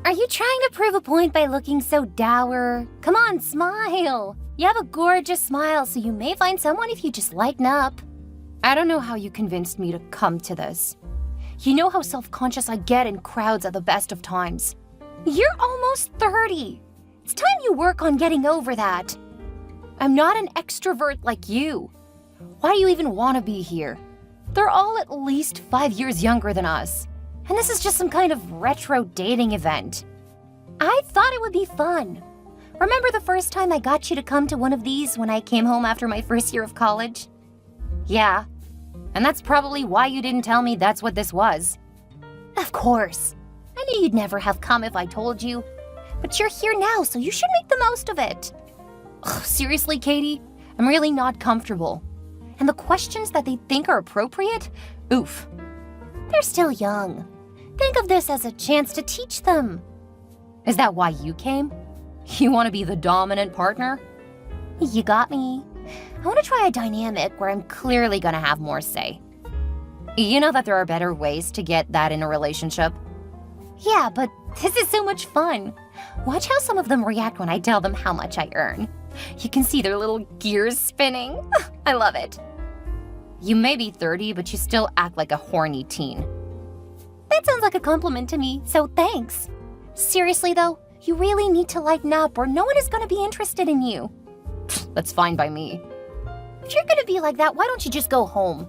Are you trying to prove a point by looking so dour? Come on, smile. You have a gorgeous smile, so you may find someone if you just lighten up. I don't know how you convinced me to come to this. You know how self-conscious I get in crowds at the best of times. You're almost 30. It's time you work on getting over that. I'm not an extrovert like you. Why do you even want to be here? They're all at least 5 years younger than us. And this is just some kind of retro dating event. I thought it would be fun. Remember the first time I got you to come to one of these when I came home after my first year of college? Yeah. And that's probably why you didn't tell me that's what this was. Of course. I knew you'd never have come if I told you. But you're here now, so you should make the most of it. Ugh, seriously, Katie? I'm really not comfortable. And the questions that they think are appropriate? Oof. They're still young. Think of this as a chance to teach them. Is that why you came? You want to be the dominant partner? You got me. I want to try a dynamic where I'm clearly going to have more say. You know that there are better ways to get that in a relationship? Yeah, but this is so much fun. Watch how some of them react when I tell them how much I earn. You can see their little gears spinning. I love it. You may be 30, but you still act like a horny teen. That sounds like a compliment to me, so thanks. Seriously though, you really need to lighten up or no one is going to be interested in you. That's fine by me. If you're going to be like that, why don't you just go home?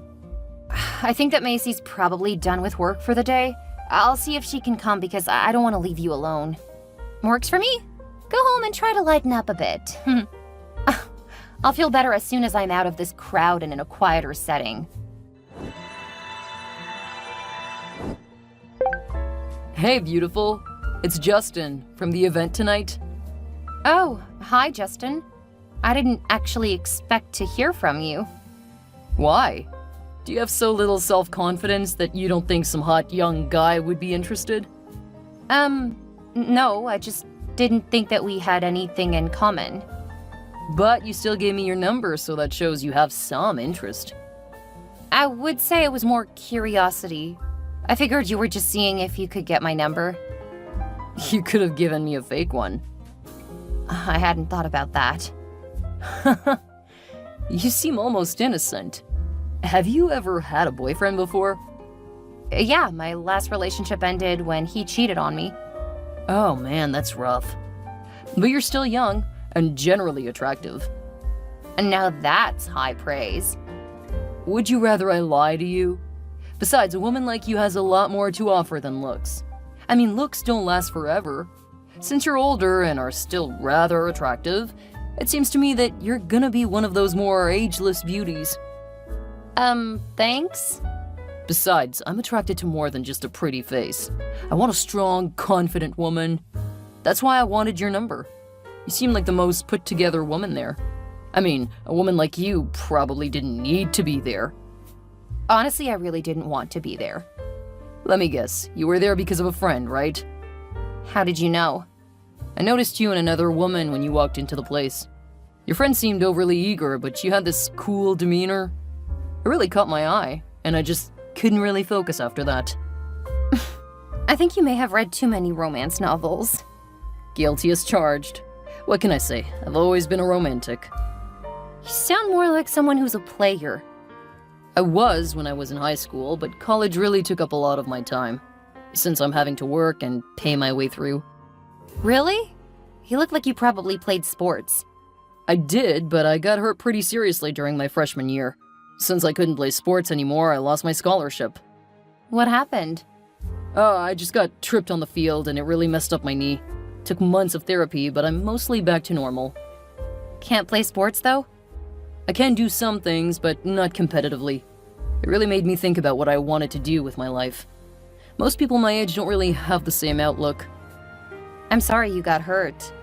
I think that Macy's probably done with work for the day. I'll see if she can come because I don't want to leave you alone. Works for me. Go home and try to lighten up a bit. I'll feel better as soon as I'm out of this crowd and in a quieter setting. Hey, beautiful. It's Justin from the event tonight. Oh, hi, Justin. I didn't actually expect to hear from you. Why? Do you have so little self-confidence that you don't think some hot young guy would be interested? No, I just didn't think that we had anything in common. But you still gave me your number, so that shows you have some interest. I would say it was more curiosity. I figured you were just seeing if you could get my number. You could have given me a fake one. I hadn't thought about that. You seem almost innocent. Have you ever had a boyfriend before? Yeah, my last relationship ended when he cheated on me. Oh man, that's rough. But you're still young and generally attractive. And now that's high praise. Would you rather I lie to you? Besides, a woman like you has a lot more to offer than looks. I mean, looks don't last forever. Since you're older and are still rather attractive, it seems to me that you're gonna be one of those more ageless beauties. Thanks? Besides, I'm attracted to more than just a pretty face. I want a strong, confident woman. That's why I wanted your number. You seem like the most put-together woman there. I mean, a woman like you probably didn't need to be there. Honestly, I really didn't want to be there. Let me guess, you were there because of a friend, right? How did you know? I noticed you and another woman when you walked into the place. Your friend seemed overly eager, but you had this cool demeanor. It really caught my eye, and I just couldn't really focus after that. I think you may have read too many romance novels. Guilty as charged. What can I say? I've always been a romantic. You sound more like someone who's a player. I was when I was in high school, but college really took up a lot of my time, since I'm having to work and pay my way through. Really? You look like you probably played sports. I did, but I got hurt pretty seriously during my freshman year. Since I couldn't play sports anymore, I lost my scholarship. What happened? I just got tripped on the field and it really messed up my knee. Took months of therapy, but I'm mostly back to normal. Can't play sports, though? I can do some things, but not competitively. It really made me think about what I wanted to do with my life. Most people my age don't really have the same outlook. I'm sorry you got hurt.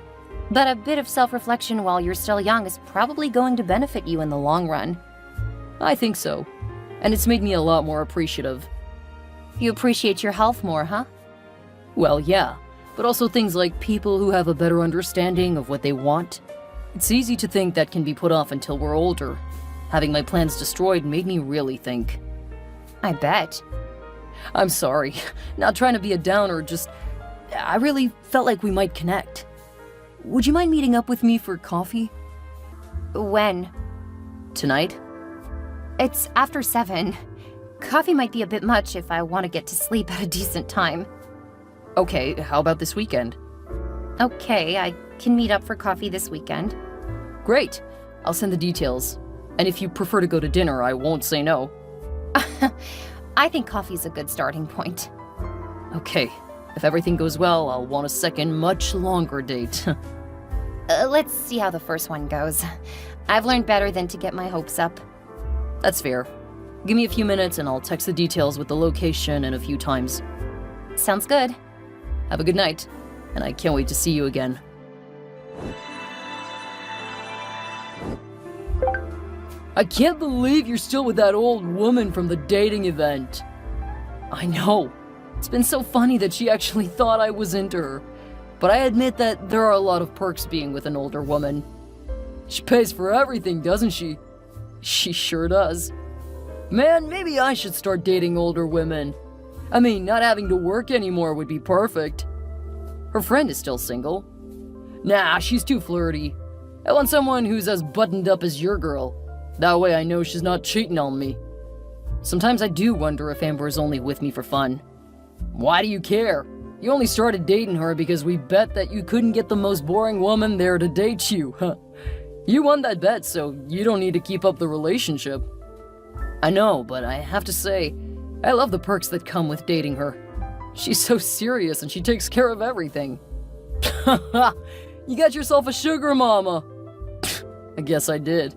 But a bit of self-reflection while you're still young is probably going to benefit you in the long run. I think so. And it's made me a lot more appreciative. You appreciate your health more, huh? Well, yeah. But also things like people who have a better understanding of what they want. It's easy to think that can be put off until we're older. Having my plans destroyed made me really think. I bet. I'm sorry. Not trying to be a downer, just... I really felt like we might connect. Would you mind meeting up with me for coffee? When? Tonight? It's after 7. Coffee might be a bit much if I want to get to sleep at a decent time. Okay, how about this weekend? Okay, I can meet up for coffee this weekend. Great. I'll send the details. And if you prefer to go to dinner, I won't say no. I think coffee's a good starting point. Okay. If everything goes well, I'll want a second, much longer date. Let's see how the first one goes. I've learned better than to get my hopes up. That's fair. Give me a few minutes and I'll text the details with the location and a few times. Sounds good. Have a good night, and I can't wait to see you again. I can't believe you're still with that old woman from the dating event. I know. It's been so funny that she actually thought I was into her. But I admit that there are a lot of perks being with an older woman. She pays for everything, doesn't she? She sure does. Man, maybe I should start dating older women. I mean, not having to work anymore would be perfect. Her friend is still single. Nah, she's too flirty. I want someone who's as buttoned up as your girl. That way I know she's not cheating on me. Sometimes I do wonder if Amber is only with me for fun. Why do you care? You only started dating her because we bet that you couldn't get the most boring woman there to date you. You won that bet, so you don't need to keep up the relationship. I know, but I have to say, I love the perks that come with dating her. She's so serious and she takes care of everything. You got yourself a sugar mama. I guess I did.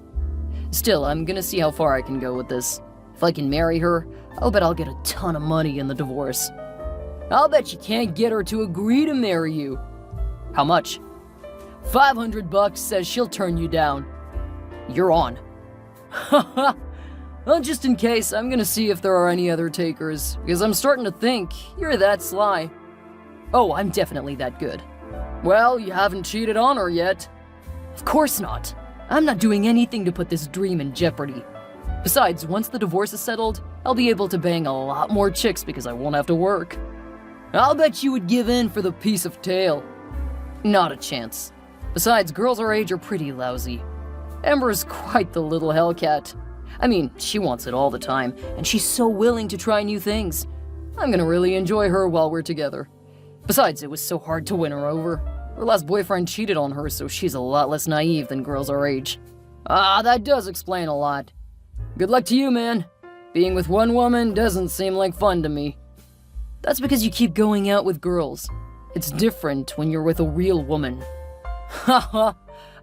Still, I'm gonna see how far I can go with this. If I can marry her, I'll bet I'll get a ton of money in the divorce. I'll bet you can't get her to agree to marry you. How much? $500 says she'll turn you down. You're on. Well, just in case, I'm gonna see if there are any other takers, because I'm starting to think you're that sly. Oh, I'm definitely that good. Well, you haven't cheated on her yet. Of course not. I'm not doing anything to put this dream in jeopardy. Besides, once the divorce is settled, I'll be able to bang a lot more chicks because I won't have to work. I'll bet you would give in for the piece of tail. Not a chance. Besides, girls our age are pretty lousy. Amber's quite the little hellcat. I mean, she wants it all the time, and she's so willing to try new things. I'm gonna really enjoy her while we're together. Besides, it was so hard to win her over. Her last boyfriend cheated on her, so she's a lot less naive than girls our age. Ah, that does explain a lot. Good luck to you, man. Being with one woman doesn't seem like fun to me. That's because you keep going out with girls. It's different when you're with a real woman. Haha,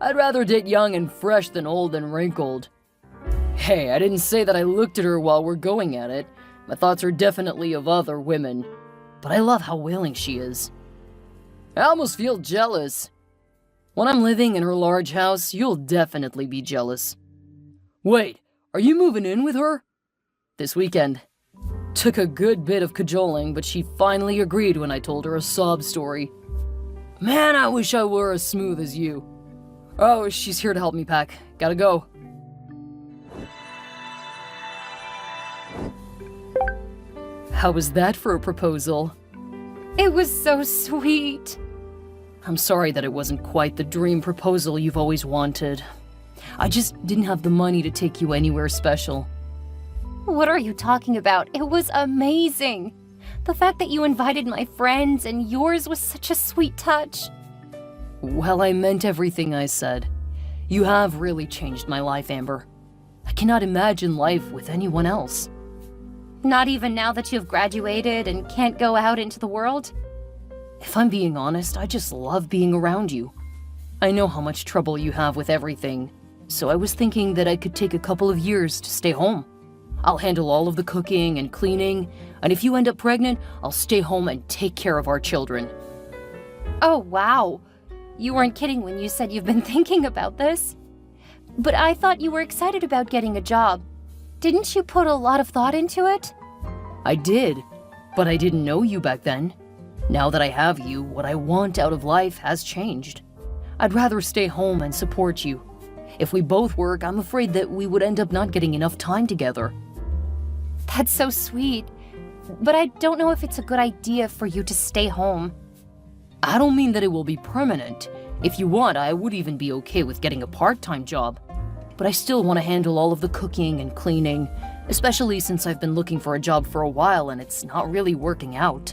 I'd rather date young and fresh than old and wrinkled. Hey, I didn't say that I looked at her while we're going at it. My thoughts are definitely of other women. But I love how willing she is. I almost feel jealous. When I'm living in her large house, you'll definitely be jealous. Wait, are you moving in with her? This weekend. Took a good bit of cajoling, but she finally agreed when I told her a sob story. Man, I wish I were as smooth as you. Oh, she's here to help me pack. Gotta go. How was that for a proposal? It was so sweet. I'm sorry that it wasn't quite the dream proposal you've always wanted. I just didn't have the money to take you anywhere special. What are you talking about? It was amazing. The fact that you invited my friends and yours was such a sweet touch. Well, I meant everything I said. You have really changed my life, Amber. I cannot imagine life with anyone else. Not even now that you've graduated and can't go out into the world? If I'm being honest, I just love being around you. I know how much trouble you have with everything, so I was thinking that I could take a couple of years to stay home. I'll handle all of the cooking and cleaning, and if you end up pregnant, I'll stay home and take care of our children. Oh, wow. You weren't kidding when you said you've been thinking about this. But I thought you were excited about getting a job. Didn't you put a lot of thought into it? I did, but I didn't know you back then. Now that I have you, what I want out of life has changed. I'd rather stay home and support you. If we both work, I'm afraid that we would end up not getting enough time together. That's so sweet. But I don't know if it's a good idea for you to stay home. I don't mean that it will be permanent. If you want, I would even be okay with getting a part-time job. But I still want to handle all of the cooking and cleaning, especially since I've been looking for a job for a while and it's not really working out.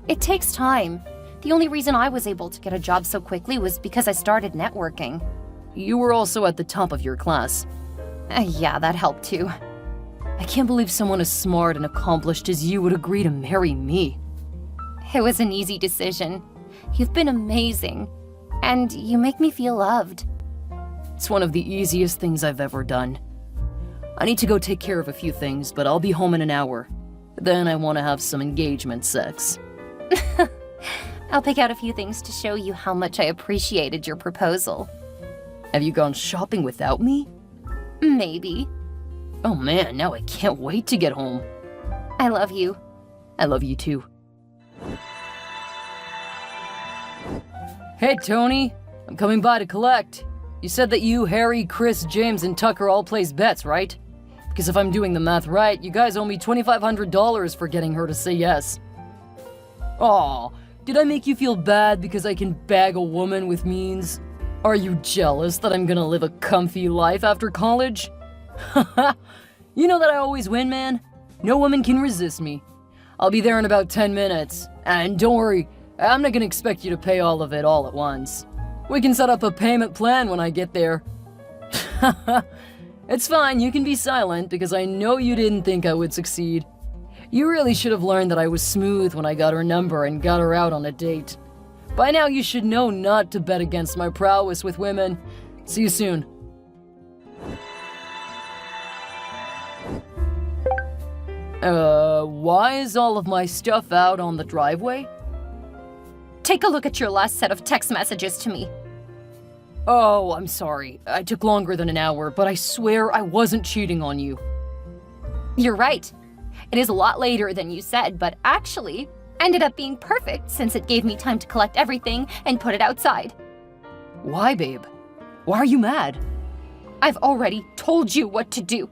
It takes time. The only reason I was able to get a job so quickly was because I started networking. You were also at the top of your class. Yeah, that helped too. I can't believe someone as smart and accomplished as you would agree to marry me. It was an easy decision. You've been amazing, and you make me feel loved. It's one of the easiest things I've ever done. I need to go take care of a few things, but I'll be home in an hour. Then I want to have some engagement sex. I'll pick out a few things to show you how much I appreciated your proposal. Have you gone shopping without me? Maybe. Oh man, now I can't wait to get home. I love you. I love you too. Hey Tony, I'm coming by to collect. You said that you, Harry, Chris, James, and Tucker all place bets, right? Because if I'm doing the math right, you guys owe me $2,500 for getting her to say yes. Aw, did I make you feel bad because I can bag a woman with means? Are you jealous that I'm gonna live a comfy life after college? Haha, you know that I always win, man. No woman can resist me. I'll be there in about 10 minutes. And don't worry, I'm not gonna expect you to pay all of it all at once. We can set up a payment plan when I get there. It's fine, you can be silent because I know you didn't think I would succeed. You really should have learned that I was smooth when I got her number and got her out on a date. By now you should know not to bet against my prowess with women. See you soon. Why is all of my stuff out on the driveway? Take a look at your last set of text messages to me. Oh, I'm sorry. I took longer than an hour, but I swear I wasn't cheating on you. You're right. It is a lot later than you said, but actually ended up being perfect since it gave me time to collect everything and put it outside. Why, babe? Why are you mad? I've already told you what to do.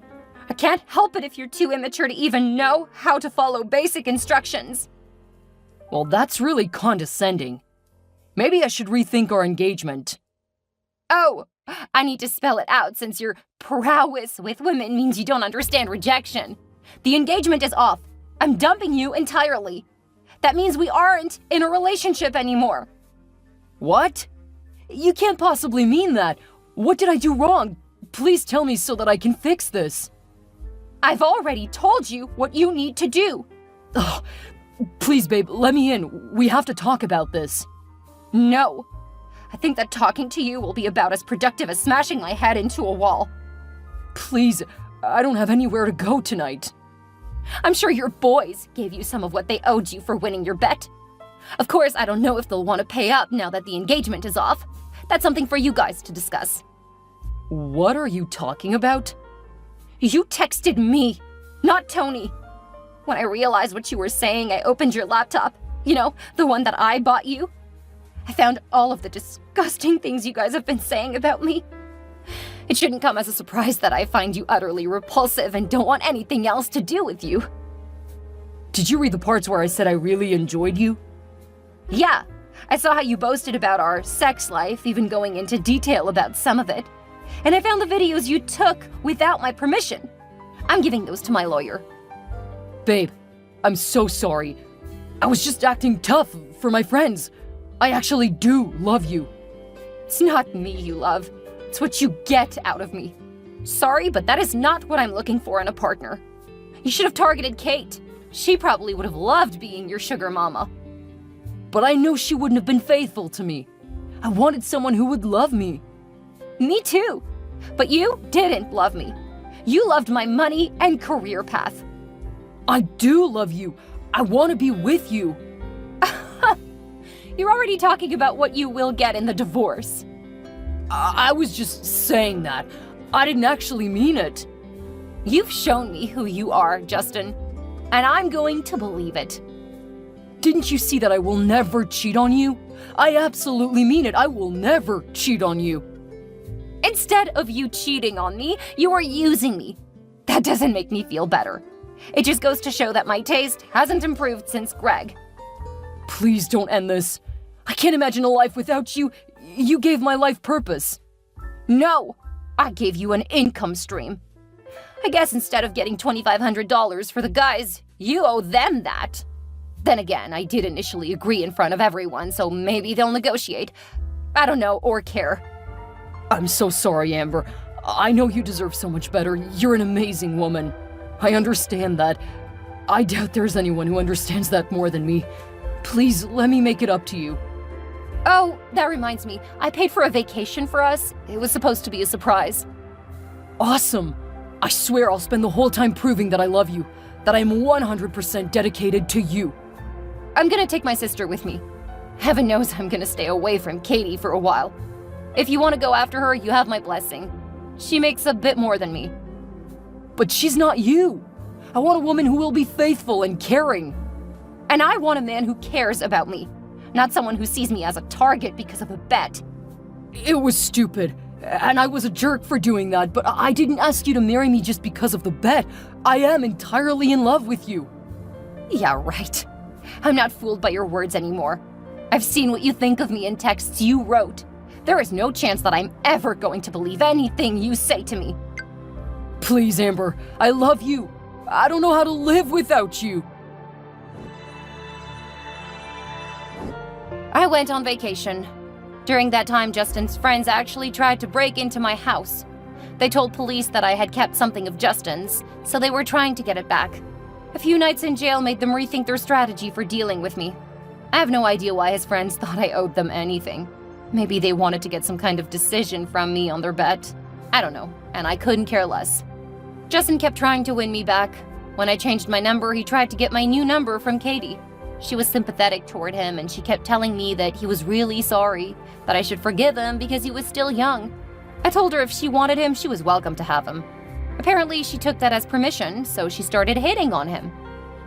I can't help it if you're too immature to even know how to follow basic instructions. Well, that's really condescending. Maybe I should rethink our engagement. Oh, I need to spell it out since your prowess with women means you don't understand rejection. The engagement is off. I'm dumping you entirely. That means we aren't in a relationship anymore. What? You can't possibly mean that. What did I do wrong? Please tell me so that I can fix this. I've already told you what you need to do. Ugh. Please, babe, let me in. We have to talk about this. No. I think that talking to you will be about as productive as smashing my head into a wall. Please, I don't have anywhere to go tonight. I'm sure your boys gave you some of what they owed you for winning your bet. Of course, I don't know if they'll want to pay up now that the engagement is off. That's something for you guys to discuss. What are you talking about? You texted me, not Tony. When I realized what you were saying, I opened your laptop. You know, the one that I bought you. I found all of the disgusting things you guys have been saying about me. It shouldn't come as a surprise that I find you utterly repulsive and don't want anything else to do with you. Did you read the parts where I said I really enjoyed you? Yeah, I saw how you boasted about our sex life, even going into detail about some of it. And I found the videos you took without my permission. I'm giving those to my lawyer. Babe, I'm so sorry. I was just acting tough for my friends. I actually do love you. It's not me you love. It's what you get out of me. Sorry, but that is not what I'm looking for in a partner. You should have targeted Kate. She probably would have loved being your sugar mama. But I know she wouldn't have been faithful to me. I wanted someone who would love me. Me too. But you didn't love me. You loved my money and career path. I do love you. I want to be with you. You're already talking about what you will get in the divorce. I was just saying that. I didn't actually mean it. You've shown me who you are, Justin, and I'm going to believe it. Didn't you see that I will never cheat on you? I absolutely mean it. I will never cheat on you. Instead of you cheating on me, you are using me. That doesn't make me feel better. It just goes to show that my taste hasn't improved since Greg. Please don't end this. I can't imagine a life without you. You gave my life purpose. No, I gave you an income stream. I guess instead of getting $2,500 for the guys, you owe them that. Then again, I did initially agree in front of everyone, so maybe they'll negotiate. I don't know or care. I'm so sorry, Amber. I know you deserve so much better. You're an amazing woman. I understand that. I doubt there's anyone who understands that more than me. Please, let me make it up to you. Oh, that reminds me. I paid for a vacation for us. It was supposed to be a surprise. Awesome! I swear I'll spend the whole time proving that I love you, that I'm 100% dedicated to you. I'm gonna take my sister with me. Heaven knows I'm gonna stay away from Katie for a while. If you want to go after her, you have my blessing. She makes a bit more than me. But she's not you. I want a woman who will be faithful and caring. And I want a man who cares about me, not someone who sees me as a target because of a bet. It was stupid, and I was a jerk for doing that, but I didn't ask you to marry me just because of the bet. I am entirely in love with you. Yeah, right. I'm not fooled by your words anymore. I've seen what you think of me in texts you wrote. There is no chance that I'm ever going to believe anything you say to me. Please, Amber, I love you. I don't know how to live without you. I went on vacation. During that time, Justin's friends actually tried to break into my house. They told police that I had kept something of Justin's, so they were trying to get it back. A few nights in jail made them rethink their strategy for dealing with me. I have no idea why his friends thought I owed them anything. Maybe they wanted to get some kind of decision from me on their bet. I don't know, and I couldn't care less. Justin kept trying to win me back. When I changed my number, he tried to get my new number from Katie. She was sympathetic toward him, and she kept telling me that he was really sorry, that I should forgive him because he was still young. I told her if she wanted him, she was welcome to have him. Apparently, she took that as permission, so she started hitting on him.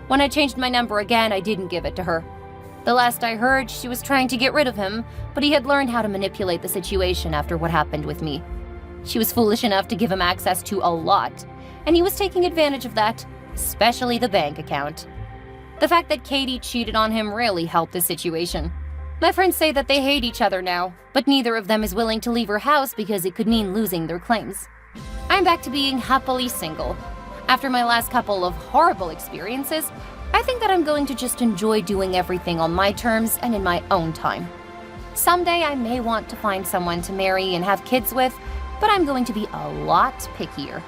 When I changed my number again, I didn't give it to her. The last I heard, she was trying to get rid of him, but he had learned how to manipulate the situation after what happened with me. She was foolish enough to give him access to a lot, and he was taking advantage of that, especially the bank account. The fact that Katie cheated on him really helped the situation. My friends say that they hate each other now, but neither of them is willing to leave her house because it could mean losing their claims. I'm back to being happily single. After my last couple of horrible experiences, I think that I'm going to just enjoy doing everything on my terms and in my own time. Someday I may want to find someone to marry and have kids with, but I'm going to be a lot pickier.